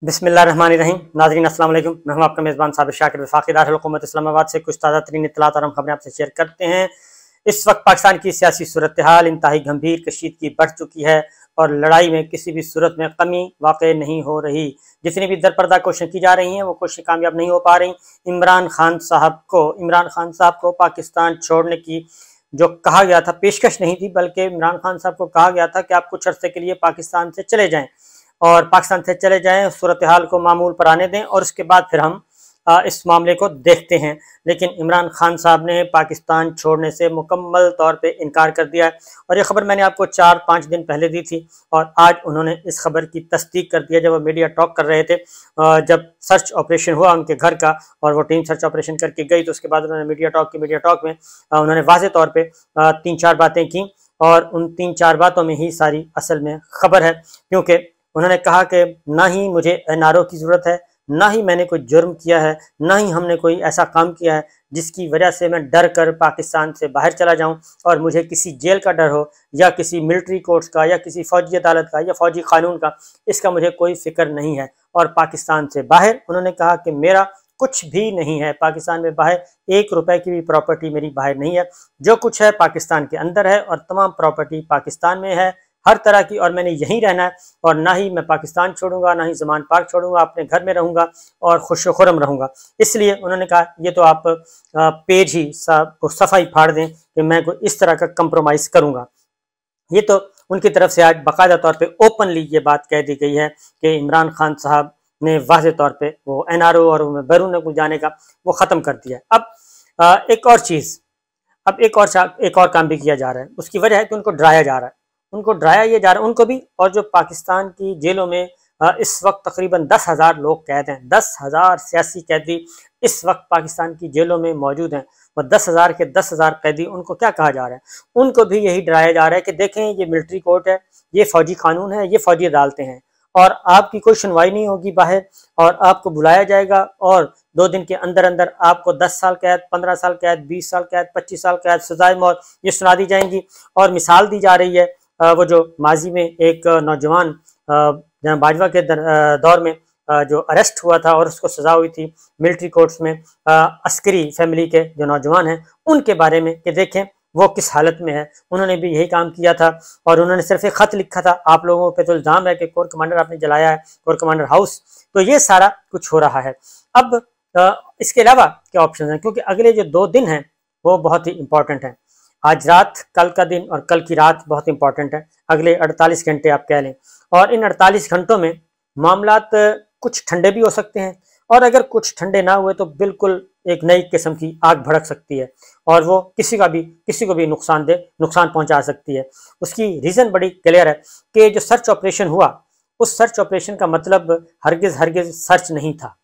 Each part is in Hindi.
बिस्मिल्लाहिर्रहमानिर्रहीम। नाज़रीन अस्सलाम वालेकुम। मैं हूं आपका मेज़बान साबिर शाकिर, वफ़ाक़ी दारुल हुकूमत इस्लामाबाद से कुछ ताज़ा तरीन इत्तलात और हम खबरें आपसे शेयर करते हैं। इस वक्त पाकिस्तान की सियासी सूरत हाल इंतहाई गंभीर कशीदगी बढ़ चुकी है और लड़ाई में किसी भी सूरत में कमी वाक़ई नहीं हो रही। जितनी भी दरपर्दा कोशिशें की जा रही हैं वो कोशिशें कामयाब नहीं हो पा रही। इमरान खान साहब को पाकिस्तान छोड़ने की जो कहा गया था, पेशकश नहीं थी बल्कि इमरान खान साहब को कहा गया था कि आप कुछ अर्से के लिए पाकिस्तान से चले जाएं और पाकिस्तान से चले जाएं, सूरत हाल को मामूल पर आने दें और उसके बाद फिर हम इस मामले को देखते हैं। लेकिन इमरान खान साहब ने पाकिस्तान छोड़ने से मुकम्मल तौर पे इनकार कर दिया है और ये खबर मैंने आपको 4-5 दिन पहले दी थी और आज उन्होंने इस खबर की तस्दीक कर दिया जब वो मीडिया टॉक कर रहे थे। जब सर्च ऑपरेशन हुआ उनके घर का और वो टीम सर्च ऑपरेशन करके गई तो उसके बाद उन्होंने मीडिया टॉक में उन्होंने वाज़े तौर पर 3-4 बातें की और उन 3-4 बातों में ही सारी असल में खबर है। क्योंकि उन्होंने कहा कि ना ही मुझे एनआरओ की ज़रूरत है, ना ही मैंने कोई जुर्म किया है, ना ही हमने कोई ऐसा काम किया है जिसकी वजह से मैं डर कर पाकिस्तान से बाहर चला जाऊं और मुझे किसी जेल का डर हो या किसी मिलिट्री कोर्ट्स का या किसी फ़ौजी अदालत का या फ़ौजी कानून का, इसका मुझे कोई फ़िक्र नहीं है। और पाकिस्तान से बाहर उन्होंने कहा कि मेरा कुछ भी नहीं है, पाकिस्तान में बाहर 1 रुपए की भी प्रॉपर्टी मेरी बाहर नहीं है, जो कुछ है पाकिस्तान के अंदर है और तमाम प्रॉपर्टी पाकिस्तान में है हर तरह की, और मैंने यहीं रहना है और ना ही मैं पाकिस्तान छोड़ूंगा ना ही ज़मान पार्क छोड़ूंगा, अपने घर में रहूंगा और खुश खुरम रहूंगा। इसलिए उन्होंने कहा ये तो आप पेज ही सफाई फाड़ दें कि मैं कोई इस तरह का कंप्रोमाइज़ करूंगा। ये तो उनकी तरफ से आज बाकायदा तौर पे ओपनली ये बात कह दी गई है कि इमरान खान साहब ने वाज़े तौर पे वो एनआरओ और बैरून मुल्क जाने का वो ख़त्म कर दिया। अब एक और चीज़, अब एक और काम भी किया जा रहा है। उसकी वजह है कि उनको डराया जा रहा है, उनको डराया ये जा रहा है, उनको भी। और जो पाकिस्तान की जेलों में इस वक्त तकरीबन 10,000 लोग कैद हैं, 10,000 सियासी कैदी इस वक्त पाकिस्तान की जेलों में मौजूद हैं। और 10,000 के 10,000 कैदी, उनको क्या कहा जा रहा है? उनको भी यही डराया जा रहा है कि देखें ये मिलिट्री कोर्ट है, ये फौजी कानून है, ये फौजी अदालतें हैं और आपकी कोई सुनवाई नहीं होगी बाहर और आपको बुलाया जाएगा और 2 दिन के अंदर अंदर आपको 10 साल कैद, 15 साल कैद, 20 साल कैद, 25 साल कैद, सजाए मौत ये सुना दी जाएंगी। और मिसाल दी जा रही है वो जो माजी में एक नौजवान बाजवा के दौर में जो अरेस्ट हुआ था और उसको सजा हुई थी मिलिट्री कोर्ट्स में, अस्करी फैमिली के जो नौजवान हैं उनके बारे में कि देखें वो किस हालत में है। उन्होंने भी यही काम किया था और उन्होंने सिर्फ एक खत लिखा था। आप लोगों पे तो इल्ज़ाम है कि कोर कमांडर आपने जलाया है, कोर कमांडर हाउस। तो ये सारा कुछ हो रहा है। अब इसके अलावा क्या ऑप्शन है? क्योंकि अगले जो 2 दिन हैं वो बहुत ही इंपॉर्टेंट हैं। आज रात, कल का दिन और कल की रात बहुत इंपॉर्टेंट है। अगले 48 घंटे आप कह लें, और इन 48 घंटों में मामलात कुछ ठंडे भी हो सकते हैं और अगर कुछ ठंडे ना हुए तो बिल्कुल एक नई किस्म की आग भड़क सकती है और वो किसी को भी नुकसान पहुंचा सकती है। उसकी रीज़न बड़ी क्लियर है कि जो सर्च ऑपरेशन हुआ, उस सर्च ऑपरेशन का मतलब हरगिज़ सर्च नहीं था,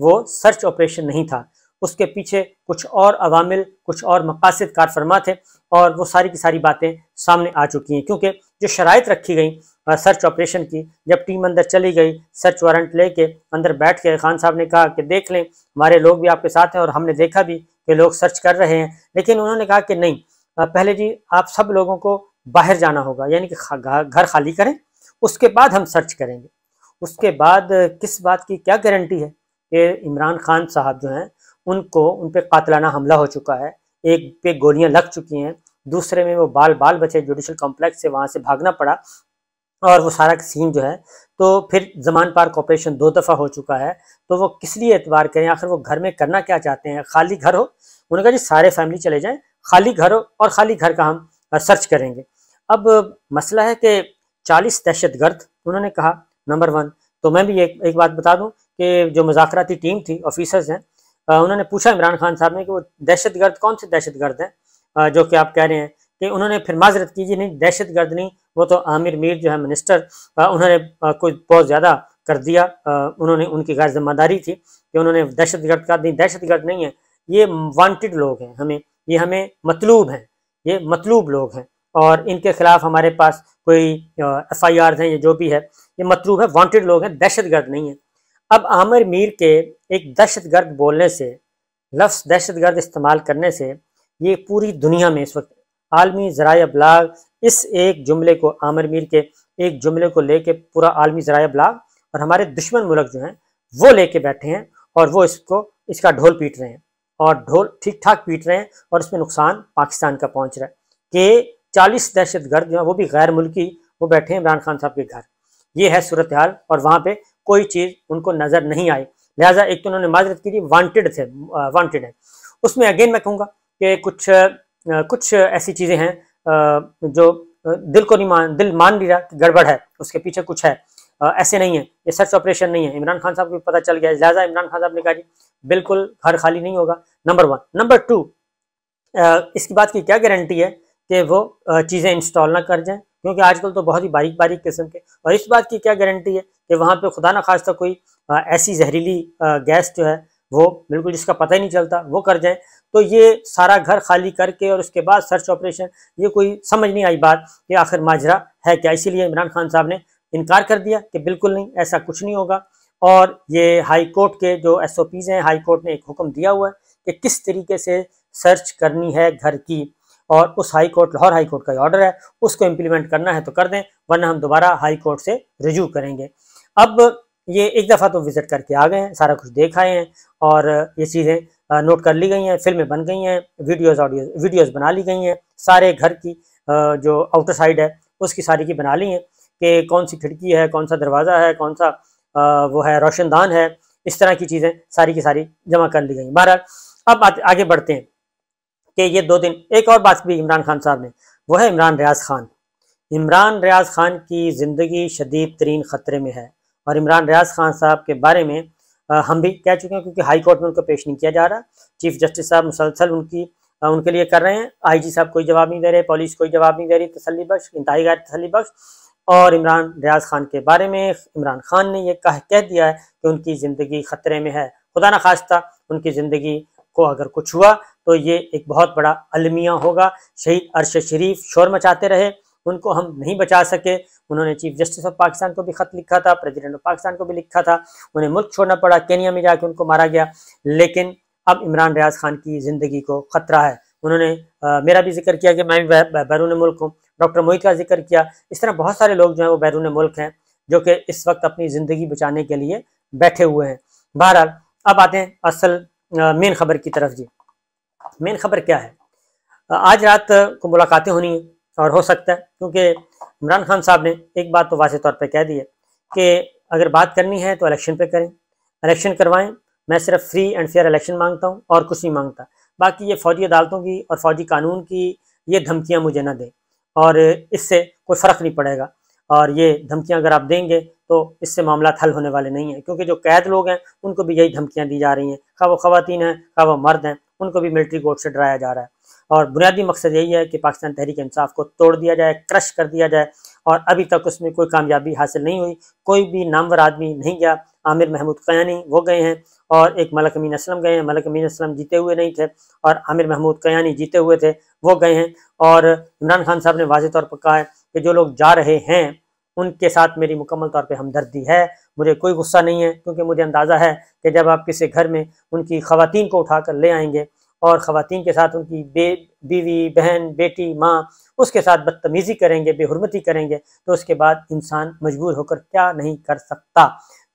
वो सर्च ऑपरेशन नहीं था। उसके पीछे कुछ और अवामिल, कुछ और मकासद कार फरमा थे और वो सारी की सारी बातें सामने आ चुकी हैं। क्योंकि जो शराइत रखी गई सर्च ऑपरेशन की, जब टीम अंदर चली गई, सर्च वारंट लेके अंदर बैठ के खान साहब ने कहा कि देख लें हमारे लोग भी आपके साथ हैं और हमने देखा भी कि लोग सर्च कर रहे हैं, लेकिन उन्होंने कहा कि नहीं, पहले जी आप सब लोगों को बाहर जाना होगा, यानी कि घर खाली करें, उसके बाद हम सर्च करेंगे। उसके बाद किस बात की क्या गारंटी है कि इमरान खान साहब जो हैं उन पे कातलाना हमला हो चुका है, एक पे गोलियां लग चुकी हैं, दूसरे में वो बाल बचे, जुडिशल कॉम्प्लेक्स से वहाँ से भागना पड़ा और वो सारा सीन जो है, तो फिर ज़मान पार्क ऑपरेशन 2 दफ़ा हो चुका है। तो वो किस लिए एतबार करें? आखिर वो घर में करना क्या चाहते हैं? खाली घर हो, उन्होंने कहा जी सारे फैमिली चले जाएं, खाली घर हो और खाली घर का हम सर्च करेंगे। अब मसला है कि 40 दहशतगर्द उन्होंने कहा, नंबर 1। तो मैं भी एक बात बता दूं कि जो मुज़ाकराती टीम थी, ऑफिसर्स हैं, उन्होंने पूछा इमरान खान साहब ने कि वो दहशतगर्द कौन से दहशतगर्द हैं जो कि आप कह रहे हैं, कि उन्होंने फिर माजरत की, जी नहीं दहशतगर्द नहीं, वो तो आमिर मीर जो है मिनिस्टर, उन्होंने कोई बहुत ज़्यादा कर दिया, उन्होंने उनकी गैर जिम्मेदारी थी कि उन्होंने दहशतगर्द का, नहीं दहशतगर्द नहीं है, ये वांटेड लोग हैं, हमें मतलूब हैं, ये मतलूब लोग हैं और इनके खिलाफ हमारे पास कोई FIR हैं, ये जो भी है ये मतलूब है, वांटेड लोग हैं, दहशतगर्द नहीं है। अब आमिर मीर के एक दहशतगर्द बोलने से, लफ्ज़ दहशतगर्द इस्तेमाल करने से, ये पूरी दुनिया में इस वक्त आलमी ज़राए अबलाग इस एक जुमले को, आमिर मीर के एक जुमले को लेके पूरा आलमी ज़राए अबलाग और हमारे दुश्मन मुल्क जो हैं वो लेके बैठे हैं और वो इसका ढोल पीट रहे हैं, और ढोल ठीक ठाक पीट रहे हैं, और इसमें नुकसान पाकिस्तान का पहुंच रहा है कि 40 दहशतगर्द जो है वो भी गैर मुल्की, वो बैठे हैं इमरान खान साहब के घर। ये है सूरत हाल, और वहाँ पे कोई चीज़ उनको नज़र नहीं आई। लिहाजा एक तो उन्होंने माजरत की थी, वांटेड है। उसमें अगेन मैं कहूँगा कि कुछ ऐसी चीज़ें हैं जो दिल मान नहीं रहा कि गड़बड़ है, उसके पीछे कुछ है। ऐसे नहीं है, ये सर्च ऑपरेशन नहीं है। इमरान खान साहब को पता चल गया, लिहाजा इमरान खान साहब ने कहा जी बिल्कुल घर खाली नहीं होगा, नंबर 1। नंबर 2, इसकी बात की क्या गारंटी है कि वो चीज़ें इंस्टॉल ना कर जाएं, क्योंकि आजकल तो बहुत ही बारीक बारीक किस्म के। और इस बात की क्या गारंटी है कि वहाँ पे खुदा ना खास्ता कोई ऐसी जहरीली गैस जो है वो बिल्कुल जिसका पता ही नहीं चलता वो कर जाए। तो ये सारा घर खाली करके और उसके बाद सर्च ऑपरेशन, ये कोई समझ नहीं आई बात कि आखिर माजरा है क्या। इसीलिए इमरान खान साहब ने इनकार कर दिया कि बिल्कुल नहीं, ऐसा कुछ नहीं होगा। और ये हाई कोर्ट के जो SOPs हैं, हाई कोर्ट ने एक हुक्म दिया हुआ है कि किस तरीके से सर्च करनी है घर की, और उस लाहौर हाई कोर्ट का ऑर्डर है, उसको इम्प्लीमेंट करना है तो कर दें, वरना हम दोबारा हाई कोर्ट से रिज्यू करेंगे। अब ये एक दफ़ा तो विजिट करके आ गए हैं, सारा कुछ देख आए हैं, और ये चीज़ें नोट कर ली गई हैं, फिल्में बन गई हैं, वीडियोज़ बना ली गई हैं, सारे घर की जो आउटर साइड है उसकी सारी की बना ली हैं कि कौन सी खिड़की है, कौन सा दरवाज़ा है, कौन सा वो है रोशनदान है, इस तरह की चीज़ें सारी की सारी जमा कर ली गई। बहरहाल अब आगे बढ़ते हैं कि ये 2 दिन एक और बात भी इमरान खान साहब ने, वो है इमरान रियाज खान। इमरान रियाज खान की ज़िंदगी शदीद तरीन ख़तरे में है, और इमरान रियाज खान साहब के बारे में हम भी कह चुके हैं, क्योंकि हाई कोर्ट में उनको पेश नहीं किया जा रहा। चीफ जस्टिस साहब मुसलसल उनके लिए कर रहे हैं, IG साहब कोई जवाब नहीं दे रहे, पुलिस कोई जवाब नहीं दे रही, तसल्ली बख्श, इंतहाई गैर तसल्ली बख्श। और इमरान रियाज खान के बारे में इमरान खान ने ये कह दिया है कि उनकी ज़िंदगी ख़तरे में है। खुदा न खास्ता उनकी ज़िंदगी को अगर कुछ हुआ तो ये एक बहुत बड़ा अलमिया होगा। शहीद अरशद शरीफ शोर मचाते रहे, उनको हम नहीं बचा सके। उन्होंने चीफ जस्टिस ऑफ पाकिस्तान को भी ख़त लिखा था, प्रेसिडेंट ऑफ पाकिस्तान को भी लिखा था, उन्हें मुल्क छोड़ना पड़ा, केनिया में जाके उनको मारा गया। लेकिन अब इमरान रियाज खान की ज़िंदगी को ख़तरा है। उन्होंने मेरा भी जिक्र किया कि मैं भी बैरून मुल्क हूँ, डॉक्टर मोहित का जिक्र किया। इस तरह बहुत सारे लोग जो हैं वो बैरून मुल्क हैं, जो कि इस वक्त अपनी ज़िंदगी बचाने के लिए बैठे हुए हैं। बहरहाल अब आते हैं असल मेन खबर की तरफ। जी, मेन खबर क्या है? आज रात को मुलाकातें होनी है, और हो सकता है, क्योंकि इमरान खान साहब ने एक बात तो वाज़ेह तौर पे कह दी है कि अगर बात करनी है तो इलेक्शन पे करें, इलेक्शन करवाएं। मैं सिर्फ फ्री एंड फेयर इलेक्शन मांगता हूं और कुछ नहीं मांगता। बाकी ये फौजी अदालतों की और फौजी कानून की ये धमकियां मुझे ना दें, और इससे कोई फ़र्क नहीं पड़ेगा। और ये धमकियां अगर आप देंगे तो इससे मामला हल होने वाले नहीं हैं, क्योंकि जो कैद लोग हैं उनको भी यही धमकियां दी जा रही हैं, खा वो ख़वातीन हैं खा वो मर्द हैं, उनको भी मिलिट्री कोर्ट से डराया जा रहा है। और बुनियादी मकसद यही है कि पाकिस्तान तहरीक इंसाफ को तोड़ दिया जाए, क्रश कर दिया जाए, और अभी तक उसमें कोई कामयाबी हासिल नहीं हुई। कोई भी नामवर आदमी नहीं गया। आमिर महमूद कयानी वो गए हैं, और एक मलक अमीन असलम गए हैं। मलक अमीन असलम जीते हुए नहीं थे, और आमिर महमूद कयानी जीते हुए थे, वो गए हैं। और इमरान खान साहब ने वाज़ेह तौर पर कहा है कि जो लोग जा रहे हैं उनके साथ मेरी मुकम्मल तौर पे हमदर्दी है, मुझे कोई गुस्सा नहीं है, क्योंकि मुझे अंदाज़ा है कि जब आप किसी घर में उनकी ख़वातीन को उठा कर ले आएंगे और ख़वातीन के साथ उनकी बीवी, बहन, बेटी, माँ, उसके साथ बदतमीज़ी करेंगे, बेहुरमती करेंगे, तो उसके बाद इंसान मजबूर होकर क्या नहीं कर सकता।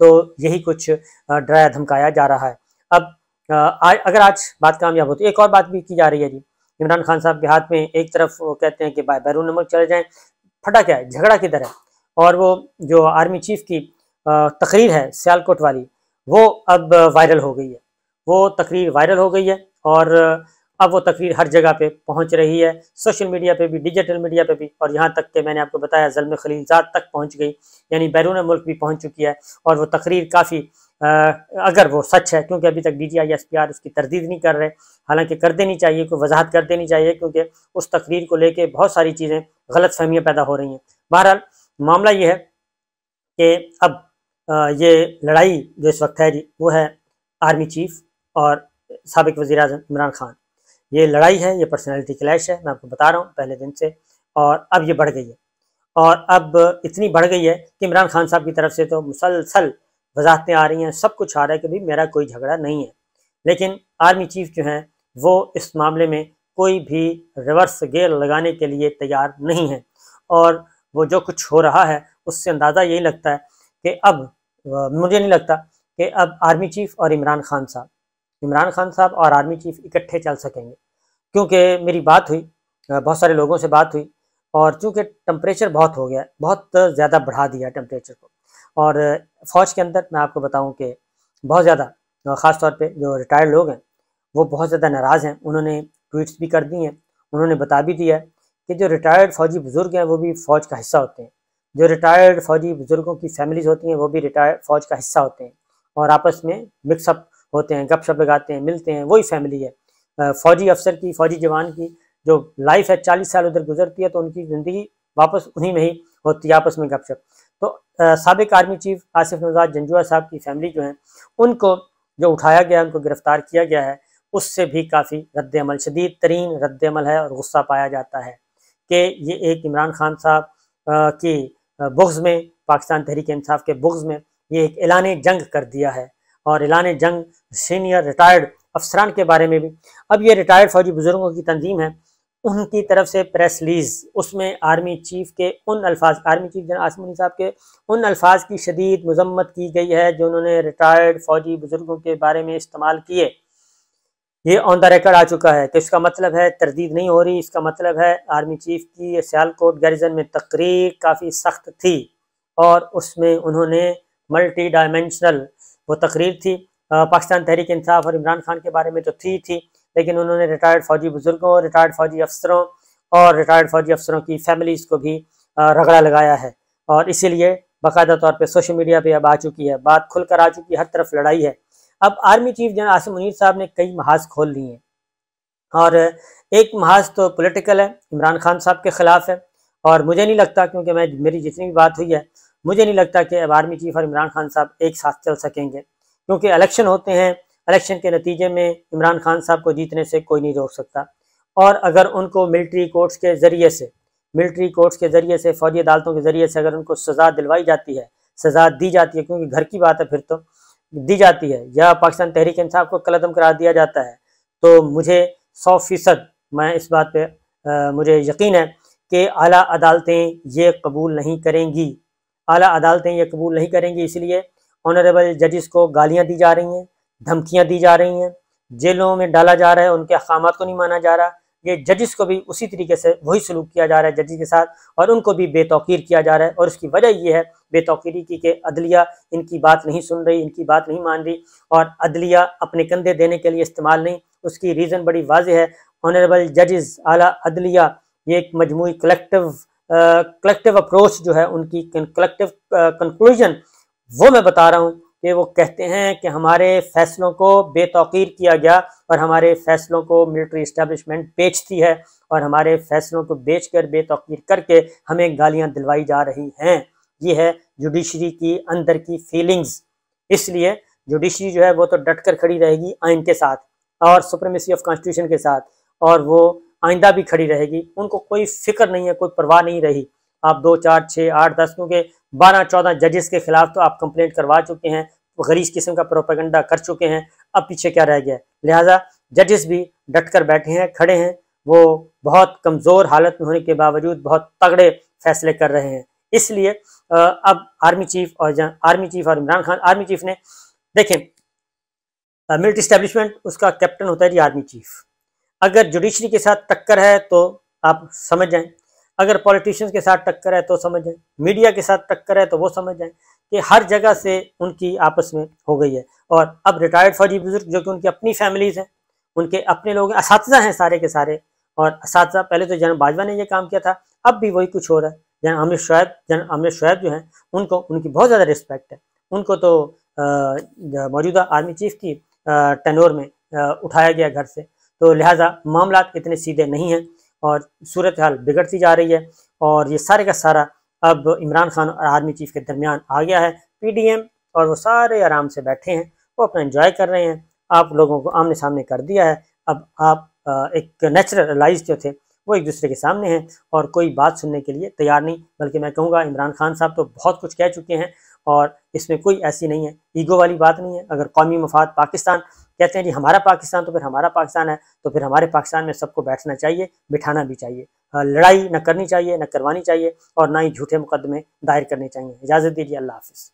तो यही कुछ डराया धमकाया जा रहा है। अब अगर आज बात कामयाब होती, एक और बात भी की जा रही है जी। इमरान खान साहब के हाथ में एक तरफ वो कहते हैं कि बैरून मुल्क चले जाएँ, फटा क्या है, झगड़ा किधर है? और वो जो आर्मी चीफ की तकरीर है सियालकोट वाली, वो अब वायरल हो गई है। वो तकरीर वायरल हो गई है, और अब वो तकरीर हर जगह पे पहुंच रही है, सोशल मीडिया पे भी, डिजिटल मीडिया पे भी, और यहाँ तक कि मैंने आपको बताया ज़ल्म खलीलजाद तक पहुंच गई, यानी बैरून मुल्क भी पहुंच चुकी है। और वो तकरीर काफ़ी, अगर वो सच है, क्योंकि अभी तक DGI SPR उसकी तरदीद नहीं कर रहे, हालांकि कर देनी चाहिए, कोई वजाहत कर देनी चाहिए, क्योंकि उस तकरीर को लेके बहुत सारी चीज़ें गलत फहमियाँ पैदा हो रही हैं। बहरहाल मामला ये है कि अब ये लड़ाई जो इस वक्त है जी, वो है आर्मी चीफ और साबिक वज़ीर आज़म इमरान खान। ये लड़ाई है, ये पर्सनैलिटी क्लैश है, मैं आपको बता रहा हूँ पहले दिन से, और अब ये बढ़ गई है। और अब इतनी बढ़ गई है कि इमरान खान साहब की तरफ से तो मुसलसल वजाहतें आ रही हैं, सब कुछ आ रहा है कि भाई मेरा कोई झगड़ा नहीं है। लेकिन आर्मी चीफ जो हैं वो इस मामले में कोई भी रिवर्स गेयर लगाने के लिए तैयार नहीं है। और वो जो कुछ हो रहा है उससे अंदाज़ा यही लगता है कि अब मुझे नहीं लगता कि अब आर्मी चीफ और इमरान खान साहब और आर्मी चीफ इकट्ठे चल सकेंगे, क्योंकि मेरी बात हुई, बहुत सारे लोगों से बात हुई, और चूँकि टेम्परेचर बहुत हो गया, बहुत ज़्यादा बढ़ा दिया टेम्परेचर को। और फ़ौज के अंदर मैं आपको बताऊं कि बहुत ज़्यादा, ख़ास तौर पे जो रिटायर्ड लोग हैं वो बहुत ज़्यादा नाराज़ हैं। उन्होंने ट्वीट्स भी कर दी हैं, उन्होंने बता भी दिया है कि जो रिटायर्ड फ़ौजी बुज़ुर्ग हैं वो भी फ़ौज का हिस्सा होते हैं, जो रिटायर्ड फ़ौजी बुज़ुर्गों की फैमिलीज़ होती हैं वो भी रिटायर्ड फ़ौज का हिस्सा होते हैं, और आपस में मिक्सअप होते हैं, गपशप लगाते हैं, मिलते हैं, वही फैमिली है। फ़ौजी अफसर की, फ़ौजी जवान की जो लाइफ है 40 साल उधर गुजरती है, तो उनकी ज़िंदगी वापस उन्हीं में ही होती है, आपस में गपशप। तो साबिक आर्मी चीफ आसिफ नवज़ाद जंजुआ साहब की फैमिली जो है, उनको जो उठाया गया, उनको गिरफ्तार किया गया है, उससे भी काफ़ी रद्द-ए-अमल, शदीद तरीन रद्द-ए-अमल है, और गुस्सा पाया जाता है कि ये एक इमरान खान साहब की बुग़्ज़ में, पाकिस्तान तहरीक इंसाफ के बुग़्ज़ में ये एक ऐलान जंग कर दिया है, और ऐलान जंग सीनियर रिटायर्ड अफसरान के बारे में भी। अब ये रिटायर्ड फ़ौजी बुज़ुर्गों की तंजीम है, उनकी तरफ से प्रेस रिलीज़, उसमें आर्मी चीफ के उन अल्फाज, army chief general Asim Munir साहब के उन अल्फाज की शदीद मजम्मत की गई है जो उन्होंने रिटायर्ड फ़ौजी बुज़ुर्गों के बारे में इस्तेमाल किए। ये ऑन द रिकॉर्ड आ चुका है, तो इसका मतलब है तरदीद नहीं हो रही, इसका मतलब है आर्मी चीफ की सियालकोट गैरिजन में तकरीर काफ़ी सख्त थी, और उसमें उन्होंने मल्टी डायमेंशनल वो तकरीर थी। पाकिस्तान तहरीक इंसाफ और इमरान खान के बारे में तो थी, लेकिन उन्होंने रिटायर्ड फ़ौजी बुज़ुर्गों, रिटायर्ड फ़ौजी अफसरों और रिटायर्ड फ़ौजी अफसरों की फैमिलीज़ को भी रगड़ा लगाया है, और इसीलिए बाकायदा तौर पे सोशल मीडिया पे अब आ चुकी है, बात खुलकर आ चुकी है, हर तरफ लड़ाई है। अब army chief general Asim Munir साहब ने कई महाज खोल लिए हैं, और एक महाज तो पॉलिटिकल है, इमरान खान साहब के ख़िलाफ़ है, और मुझे नहीं लगता, क्योंकि मेरी जितनी भी बात हुई है, मुझे नहीं लगता कि अब आर्मी चीफ और इमरान खान साहब एक साथ चल सकेंगे, क्योंकि इलेक्शन होते हैं, इलेक्शन के नतीजे में इमरान खान साहब को जीतने से कोई नहीं रोक सकता, और अगर उनको मिलिट्री कोर्ट्स के ज़रिए से फ़ौजी अदालतों के ज़रिए से अगर उनको सज़ा दिलवाई जाती है, सज़ा दी जाती है, क्योंकि घर की बात है फिर तो दी जाती है, या पाकिस्तान तहरीक इंसाफ को कलअदम करार दिया जाता है, तो मुझे 100% मैं इस बात पे मुझे यकीन है कि आला अदालतें ये कबूल नहीं करेंगी, आला अदालतें ये कबूल नहीं करेंगी। इसलिए ऑनरेबल जजेस को गालियाँ दी जा रही हैं, धमकियाँ दी जा रही हैं, जेलों में डाला जा रहा है, उनके अहकामात को नहीं माना जा रहा। ये जजेस को भी उसी तरीके से वही सलूक किया जा रहा है जजेस के साथ, और उनको भी बेतौकीर किया जा रहा है, और उसकी वजह ये है बेतौकीरी की कि अदलिया इनकी बात नहीं सुन रही, इनकी बात नहीं मान रही, और अदलिया अपने कंधे देने के लिए इस्तेमाल नहीं। उसकी रीज़न बड़ी वाज़ेह है, ऑनरेबल जजेस, आला अदलिया, ये एक मजमूई कलेक्टिव अप्रोच जो है, उनकी कलेक्टिव कंक्लूजन वो मैं बता रहा हूँ कि वो कहते हैं कि हमारे फैसलों को बेतौकीर किया गया, और हमारे फैसलों को मिलिट्री इस्टेब्लिशमेंट बेचती है, और हमारे फैसलों को बेचकर बेतौकीर करके हमें गालियां दिलवाई जा रही हैं। ये है जुडिशरी की अंदर की फीलिंग्स। इसलिए जुडिशरी जो है वो तो डट कर खड़ी रहेगी आइन के साथ और सुप्रीमेसी ऑफ कॉन्स्टिट्यूशन के साथ, और वो आइंदा भी खड़ी रहेगी। उनको कोई फिक्र नहीं है, कोई परवाह नहीं रही। आप 2, 4, 6, 8, 10, क्योंकि 12-14 जजेस के खिलाफ तो आप कंप्लेंट करवा चुके हैं, गलीज किस्म का प्रोपेगेंडा कर चुके हैं, अब पीछे क्या रह गया। लिहाजा जजेस भी डट कर बैठे हैं, खड़े हैं, वो बहुत कमज़ोर हालत में होने के बावजूद बहुत तगड़े फैसले कर रहे हैं। इसलिए अब आर्मी चीफ और इमरान खान, आर्मी चीफ ने देखें, मिलिट्री इस्टेब्लिशमेंट उसका कैप्टन होता है जी आर्मी चीफ। अगर जुडिशरी के साथ टक्कर है तो आप समझ जाएं, अगर पॉलिटिशियंस के साथ टक्कर है तो समझ जाएं, मीडिया के साथ टक्कर है तो वो समझ जाएं कि हर जगह से उनकी आपस में हो गई है। और अब रिटायर्ड फौजी बुजुर्ग जो कि उनकी अपनी फैमिलीज़ हैं, उनके अपने लोग हैं, असातिज़ा हैं सारे के सारे, और असातिज़ा पहले तो जनरल बाजवा ने ये काम किया था, अब भी वही कुछ हो रहा है। जनरल आमिर शुएब जो हैं, उनको उनकी बहुत ज़्यादा रिस्पेक्ट है। उनको तो मौजूदा आर्मी चीफ की टेन्योर में उठाया गया घर से, तो लिहाजा मामला इतने सीधे नहीं हैं, और सूरत हाल बिगड़ती जा रही है, और ये सारे का सारा अब इमरान खान और आर्मी चीफ के दरमियान आ गया है। पीडीएम और वो सारे आराम से बैठे हैं, वो अपना एंजॉय कर रहे हैं, आप लोगों को आमने सामने कर दिया है। अब आप एक नेचुरल एलाइज जो थे वो एक दूसरे के सामने हैं, और कोई बात सुनने के लिए तैयार नहीं। बल्कि मैं कहूँगा इमरान खान साहब तो बहुत कुछ कह चुके हैं, और इसमें कोई ऐसी नहीं है, ईगो वाली बात नहीं है। अगर कौमी मफाद पाकिस्तान कहते हैं जी हमारा पाकिस्तान, तो फिर हमारा पाकिस्तान है, तो फिर हमारे पाकिस्तान में सबको बैठना चाहिए, बिठाना भी चाहिए। लड़ाई न करनी चाहिए, न करवानी चाहिए, और ना ही झूठे मुकदमे दायर करने चाहिए। इजाज़त दीजिए, अल्लाह हाफ़िज़।